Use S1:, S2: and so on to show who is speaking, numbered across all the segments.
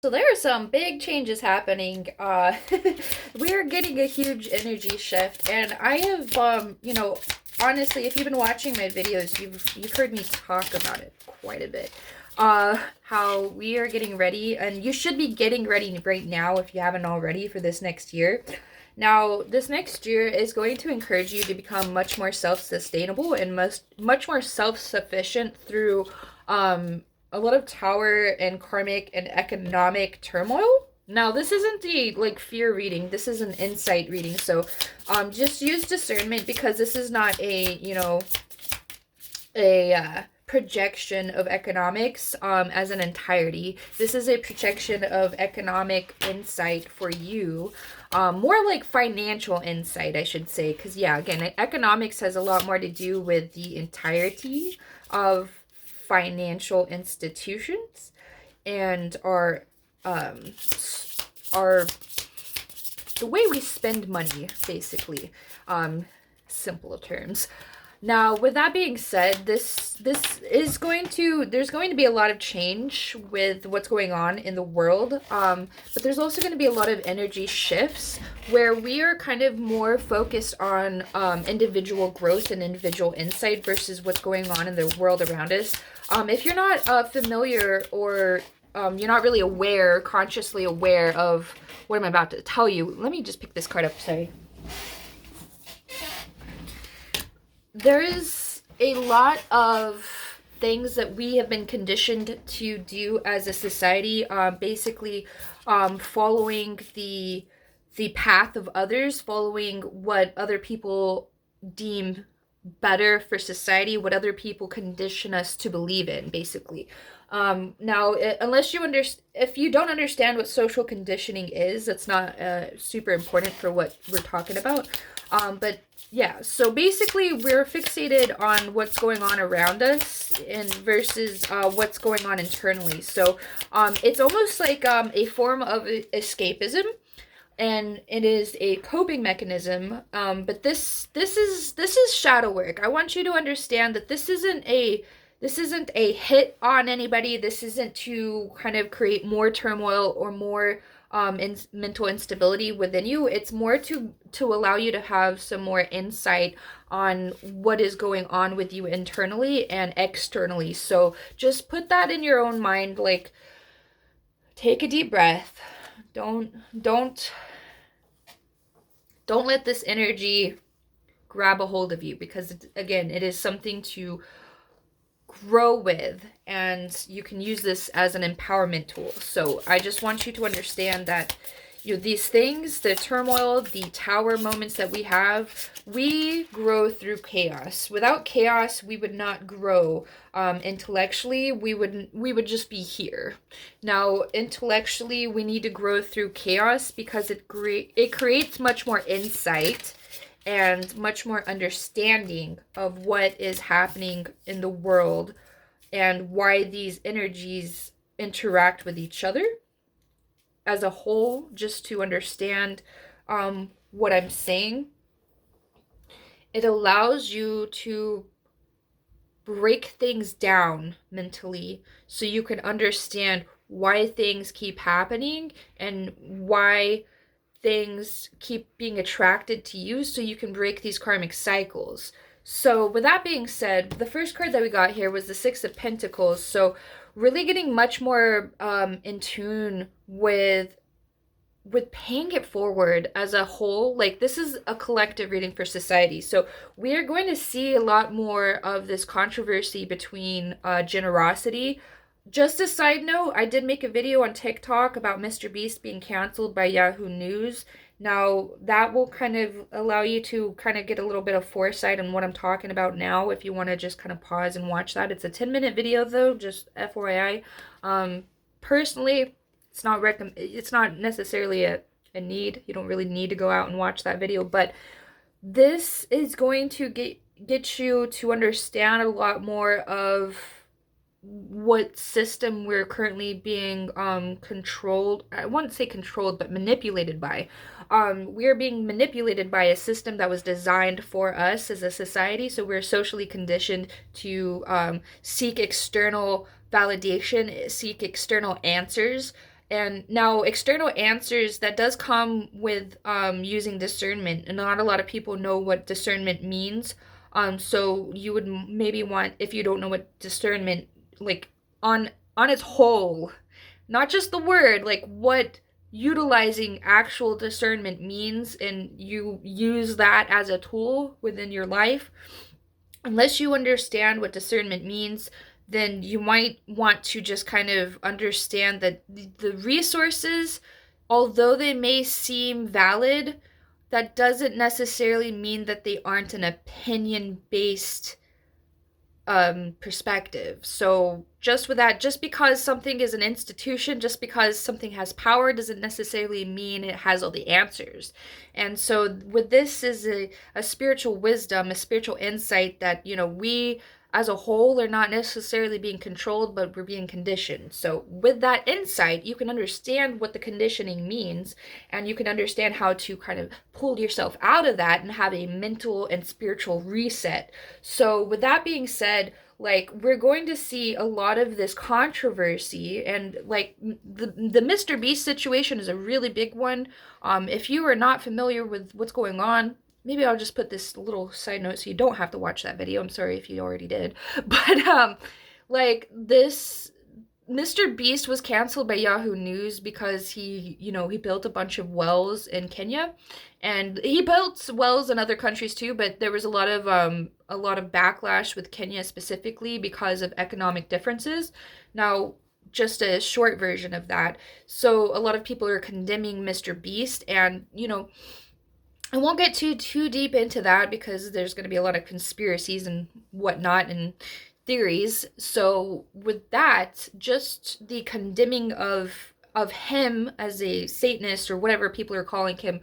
S1: So there are some big changes happening. We're getting a huge energy shift, and I have, honestly, if you've been watching my videos, you've heard me talk about it quite a bit. How we are getting ready, and you should be getting ready right now if you haven't already for this next year. Now, this next year is going to encourage you to become much more self-sustainable and much more self-sufficient through a lot of tower and karmic and economic turmoil. Now, this isn't the like fear reading. This is an insight reading. So, just use discernment because this is not a projection of economics as an entirety. This is a projection of economic insight for you. More like financial insight, I should say. Because, yeah, again, economics has a lot more to do with the entirety of financial institutions and our the way we spend money, basically. Simple terms. Now, with that being said, this is there's going to be a lot of change with what's going on in the world. But there's also going to be a lot of energy shifts where we are kind of more focused on individual growth and individual insight versus what's going on in the world around us. If you're not familiar or you're not really aware, consciously aware of what I'm about to tell you, let me just pick this card up. Sorry. There is a lot of things that we have been conditioned to do as a society, basically following the path of others, following what other people deem better for society, what other people condition us to believe in, basically. Now, unless you if you don't understand what social conditioning is, that's not super important for what we're talking about. But yeah, so basically we're fixated on what's going on around us and versus what's going on internally. So it's almost like a form of escapism, and it is a coping mechanism. But this is shadow work. I want you to understand that this isn't a hit on anybody. This isn't to kind of create more turmoil or more mental instability within you. It's more to allow you to have some more insight on what is going on with you internally and externally. So just put that in your own mind. Like, take a deep breath. Don't let this energy grab a hold of you, because again, it is something to grow with, and you can use this as an empowerment tool. So I just want you to understand that these things, the turmoil, the tower moments that we grow through chaos. Without chaos, we would not grow. Intellectually, we would just be here. Now, intellectually, we need to grow through chaos because it creates much more insight and much more understanding of what is happening in the world and why these energies interact with each other as a whole, just to understand what I'm saying. It allows you to break things down mentally so you can understand why things keep happening and why things keep being attracted to you, so you can break these karmic cycles. So with that being said, the first card that we got here was the Six of Pentacles. So really getting much more in tune with paying it forward as a whole. Like, this is a collective reading for society. So we are going to see a lot more of this controversy between generosity. Just a side note, I did make a video on TikTok about Mr. Beast being canceled by Yahoo News. Now, that will kind of allow you to kind of get a little bit of foresight on what I'm talking about now, if you want to just kind of pause and watch that. It's a 10-minute video, though, just FYI. Personally, it's not necessarily a need. You don't really need to go out and watch that video, but this is going to get you to understand a lot more of what system we're currently being controlled. I wouldn't say controlled, but manipulated by. We are being manipulated by a system that was designed for us as a society. So we're socially conditioned to seek external validation, seek external answers, And now external answers, that does come with using discernment, and not a lot of people know what discernment means. So you would maybe want, if you don't know what discernment, like on its whole, not just the word, like what utilizing actual discernment means, and you use that as a tool within your life. Unless you understand what discernment means, then you might want to just kind of understand that the resources, although they may seem valid, that doesn't necessarily mean that they aren't an opinion based perspective. So just with that, just because something is an institution, just because something has power, doesn't necessarily mean it has all the answers. And so with this is a spiritual wisdom, a spiritual insight that, you know, we as a whole are not necessarily being controlled, but we're being conditioned. So with that insight, you can understand what the conditioning means, and you can understand how to kind of pull yourself out of that and have a mental and spiritual reset. So with that being said, like, we're going to see a lot of this controversy, and like the Mr. Beast situation is a really big one. If you are not familiar with what's going on, maybe I'll just put this little side note so you don't have to watch that video. I'm sorry if you already did. But like, this Mr. Beast was canceled by Yahoo News because he built a bunch of wells in Kenya, and he built wells in other countries too, but there was a lot of backlash with Kenya specifically because of economic differences. Now, just a short version of that. So a lot of people are condemning Mr. Beast, and I won't get too deep into that because there's going to be a lot of conspiracies and whatnot and theories. So with that, just the condemning of him as a Satanist, or whatever people are calling him,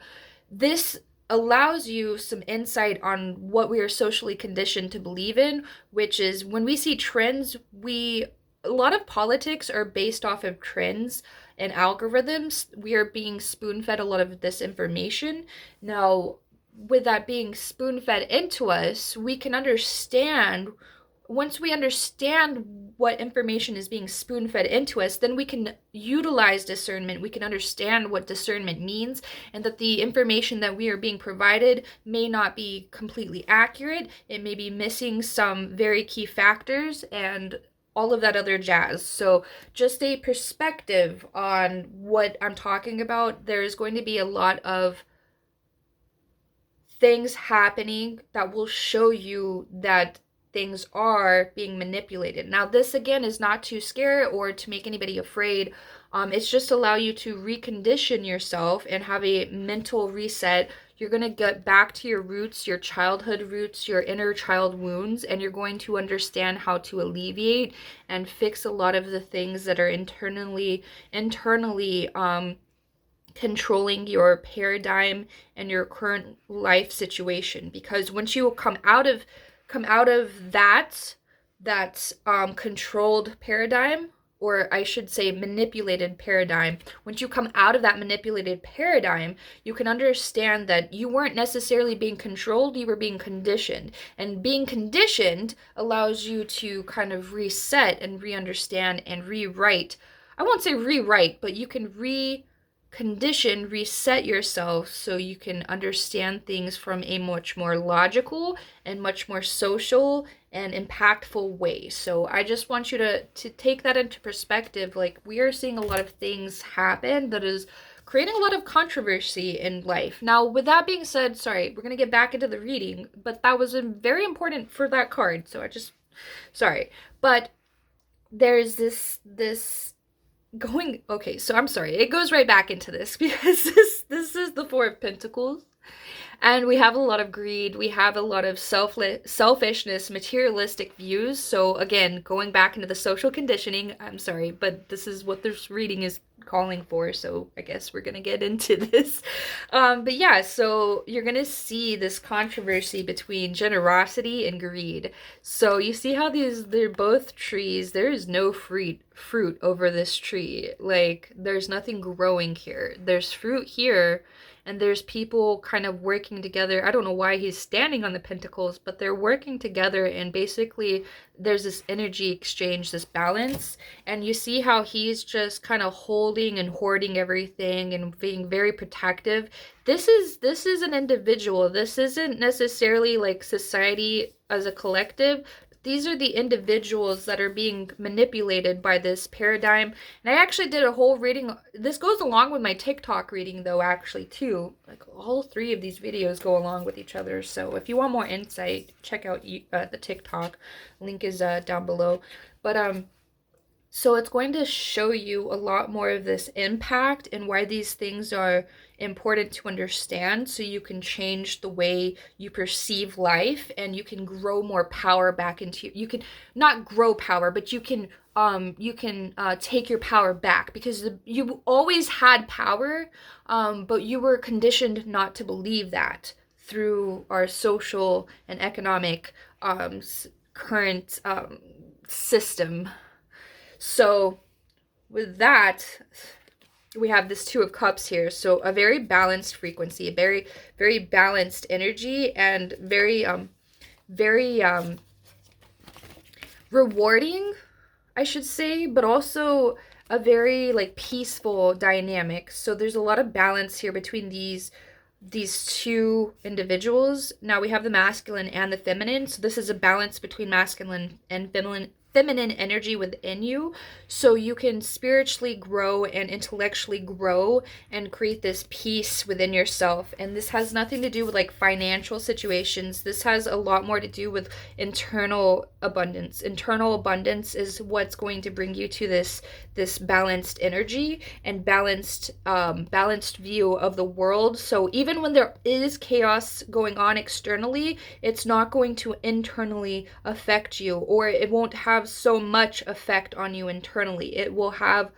S1: this allows you some insight on what we are socially conditioned to believe in, which is when we see trends, a lot of politics are based off of trends and algorithms. We are being spoon-fed a lot of this information. Now, with that being spoon-fed into us, we can understand, once we understand what information is being spoon-fed into us, then we can utilize discernment. We can understand what discernment means, and that the information that we are being provided may not be completely accurate. It may be missing some very key factors and all of that other jazz. So just a perspective on what I'm talking about. There is going to be a lot of things happening that will show you that things are being manipulated. Now, this again is not to scare or to make anybody afraid. It's just allow you to recondition yourself and have a mental reset. You're going to get back to your roots, your childhood roots, your inner child wounds, and you're going to understand how to alleviate and fix a lot of the things that are internally controlling your paradigm and your current life situation. Because once you come out of that controlled paradigm, or I should say manipulated paradigm, once you come out of that manipulated paradigm, you can understand that you weren't necessarily being controlled, you were being conditioned. And being conditioned allows you to kind of reset and re-understand and rewrite. I won't say rewrite, but you can recondition, reset yourself so you can understand things from a much more logical and much more social and impactful way. So I just want you to take that into perspective. Like, we are seeing a lot of things happen that is creating a lot of controversy in life. Now, with that being said, sorry, we're going to get back into the reading, but that was very important for that card. So sorry. But there's this going, okay, so I'm sorry, it goes right back into this because this is the Four of Pentacles, and we have a lot of greed, we have a lot of selfishness, materialistic views. So again, going back into the social conditioning, I'm sorry, but this is what this reading is calling for, so I guess we're gonna get into this. But yeah, so you're gonna see this controversy between generosity and greed. So you see how they're both trees. There is no fruit fruit over this tree. Like, there's nothing growing here. There's fruit here, and there's people kind of working together. I don't know why he's standing on the pentacles, but they're working together, and basically there's this energy exchange, this balance. And you see how he's just kind of holding and hoarding everything and being very protective. This is an individual. This isn't necessarily like society as a collective. These are the individuals that are being manipulated by this paradigm. And I actually did a whole reading. This goes along with my TikTok reading, though, actually, too. Like, all three of these videos go along with each other. So if you want more insight, check out the TikTok. Link is down below. But, so it's going to show you a lot more of this impact and why these things are important to understand, so you can change the way you perceive life, and you can grow more power back into you can not grow power, but you can take your power back, because you always had power, but you were conditioned not to believe that through our social and economic current system. So with that, we have this Two of Cups here. So a very balanced frequency, a very, very balanced energy, and very rewarding, I should say, but also a very like peaceful dynamic. So there's a lot of balance here between these two individuals. Now we have the masculine and the feminine. So this is a balance between masculine and feminine energy within you, so you can spiritually grow and intellectually grow and create this peace within yourself. And this has nothing to do with like financial situations. This has a lot more to do with internal abundance. Internal abundance is what's going to bring you to this balanced energy and balanced view of the world. So even when there is chaos going on externally, it's not going to internally affect you, or it won't have so much effect on you internally. It will have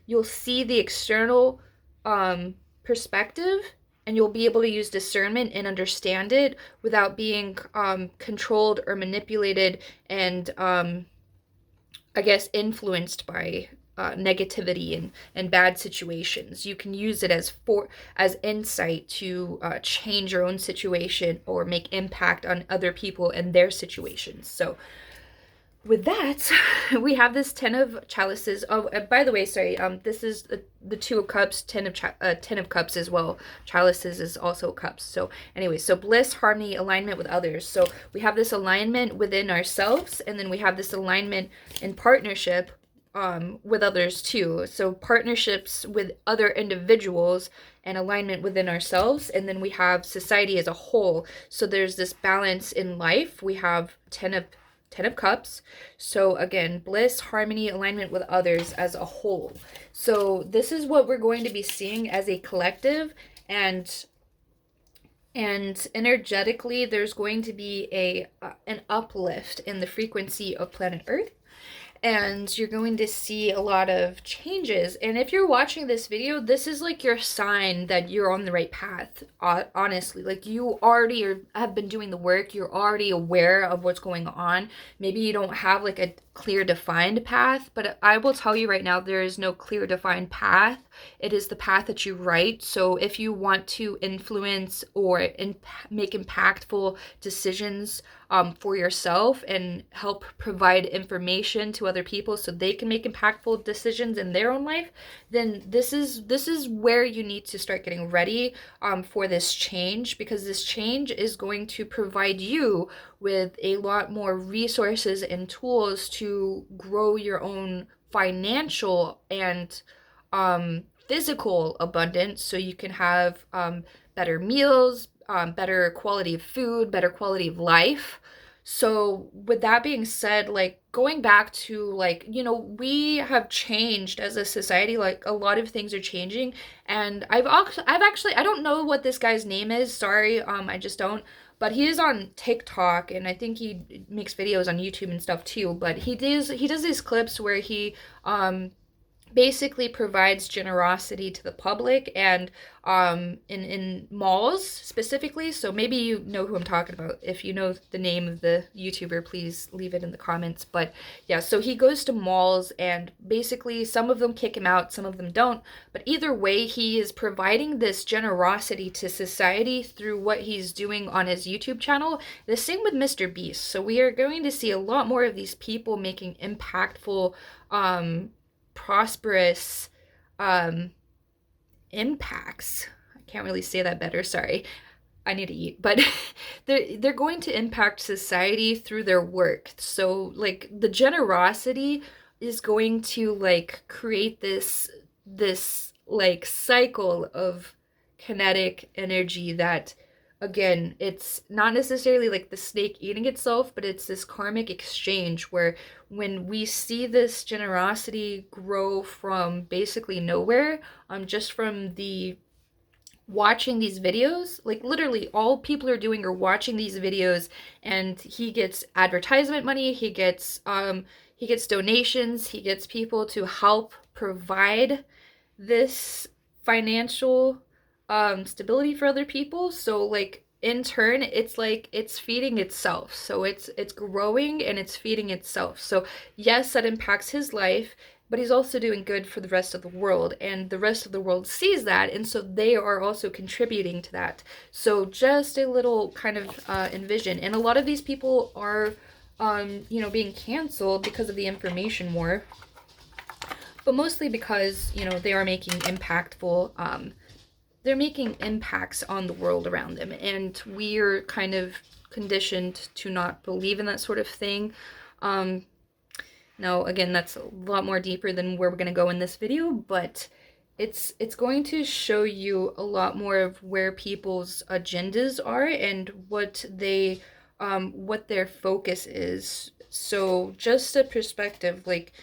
S1: you'll see the external perspective, and you'll be able to use discernment and understand it without being controlled or manipulated and I guess influenced by negativity and bad situations. You can use it as insight to change your own situation or make impact on other people and their situations. So with that, we have this Ten of Chalices. Oh, by the way, sorry, this is the Two of Cups, Ten of Cups as well. Chalices is also cups. So anyway, so bliss, harmony, alignment with others. So we have this alignment within ourselves, and then we have this alignment in partnership with others too. So partnerships with other individuals and alignment within ourselves, and then we have society as a whole. So there's this balance in life. We have Ten of Cups. So again, bliss, harmony, alignment with others as a whole. So this is what we're going to be seeing as a collective, and energetically there's going to be an uplift in the frequency of planet Earth. And you're going to see a lot of changes. And if you're watching this video, this is like your sign that you're on the right path. Honestly, like you already have been doing the work. You're already aware of what's going on. Maybe you don't have like a clear defined path, but I will tell you right now, there is no clear defined path. It is the path that you write. So if you want to influence or make impactful decisions for yourself and help provide information to other people so they can make impactful decisions in their own life, then this is where you need to start getting ready for this change, because this change is going to provide you with a lot more resources and tools to grow your own financial and physical abundance, so you can have better meals, better quality of food, better quality of life. So with that being said, like going back to like, you know, we have changed as a society, like a lot of things are changing. And I've actually, I don't know what this guy's name is. Sorry. I just don't, but he is on TikTok, and I think he makes videos on YouTube and stuff too. But he does these clips where he basically provides generosity to the public, and in malls specifically. So maybe you know who I'm talking about. If you know the name of the YouTuber, please leave it in the comments. But yeah, so he goes to malls, and basically some of them kick him out, some of them don't, but either way he is providing this generosity to society through what he's doing on his YouTube channel. The same with Mr. Beast. So we are going to see a lot more of these people making impactful prosperous impacts. I can't really say that better, sorry. I need to eat. But they're going to impact society through their work. So like the generosity is going to like create this like cycle of kinetic energy that, again, it's not necessarily like the snake eating itself, but it's this karmic exchange where when we see this generosity grow from basically nowhere, just from the watching these videos, like literally all people are doing are watching these videos, and he gets advertisement money, he gets donations, he gets people to help provide this financial stability for other people. So like in turn, it's like it's feeding itself. So it's growing and it's feeding itself. So yes, that impacts his life, but he's also doing good for the rest of the world, and the rest of the world sees that, and so they are also contributing to that. So just a little kind of envision. And a lot of these people are you know, being canceled because of the information war, but mostly because, you know, they are making impactful they're making impacts on the world around them, and we're kind of conditioned to not believe in that sort of thing. Now, again, that's a lot more deeper than where we're going to go in this video, but it's going to show you a lot more of where people's agendas are and what their focus is. So just a perspective, like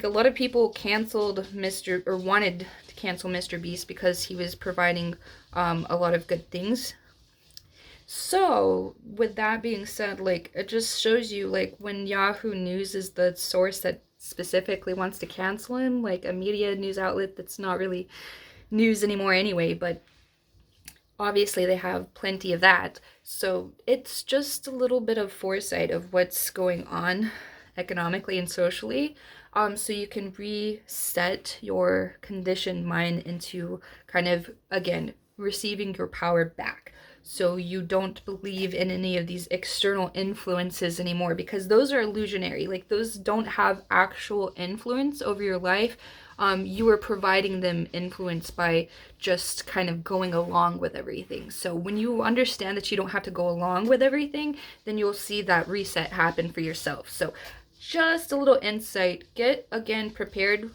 S1: a lot of people canceled wanted to cancel Mr. Beast because he was providing a lot of good things. So with that being said, like it just shows you, like when Yahoo News is the source that specifically wants to cancel him, like a media news outlet that's not really news anymore anyway, but obviously they have plenty of that. So it's just a little bit of foresight of what's going on economically and socially, so you can reset your conditioned mind into kind of, again, receiving your power back. So you don't believe in any of these external influences anymore, because those are illusionary. Like those don't have actual influence over your life. You are providing them influence by just kind of going along with everything. So when you understand that you don't have to go along with everything, then you'll see that reset happen for yourself. So just a little insight. Get, again, prepared.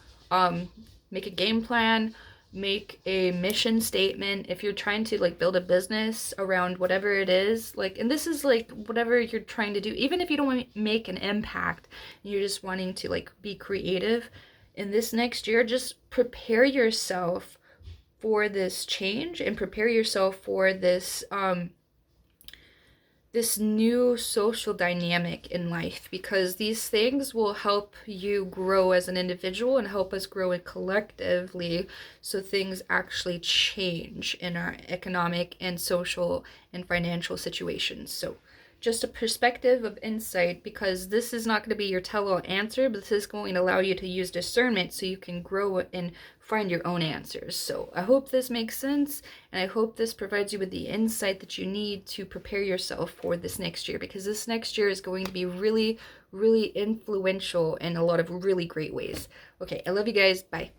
S1: Make a game plan. Make a mission statement. If you're trying to like build a business around whatever it is, like, and this is like whatever you're trying to do, even if you don't want to make an impact, you're just wanting to like be creative in this next year, just prepare yourself for this change and prepare yourself for this this new social dynamic in life, because these things will help you grow as an individual and help us grow it collectively, so things actually change in our economic and social and financial situations. So just a perspective of insight, because this is not going to be your tell-all answer, but this is going to allow you to use discernment so you can grow and find your own answers. So I hope this makes sense, and I hope this provides you with the insight that you need to prepare yourself for this next year, because this next year is going to be really, really influential in a lot of really great ways. Okay, I love you guys. Bye.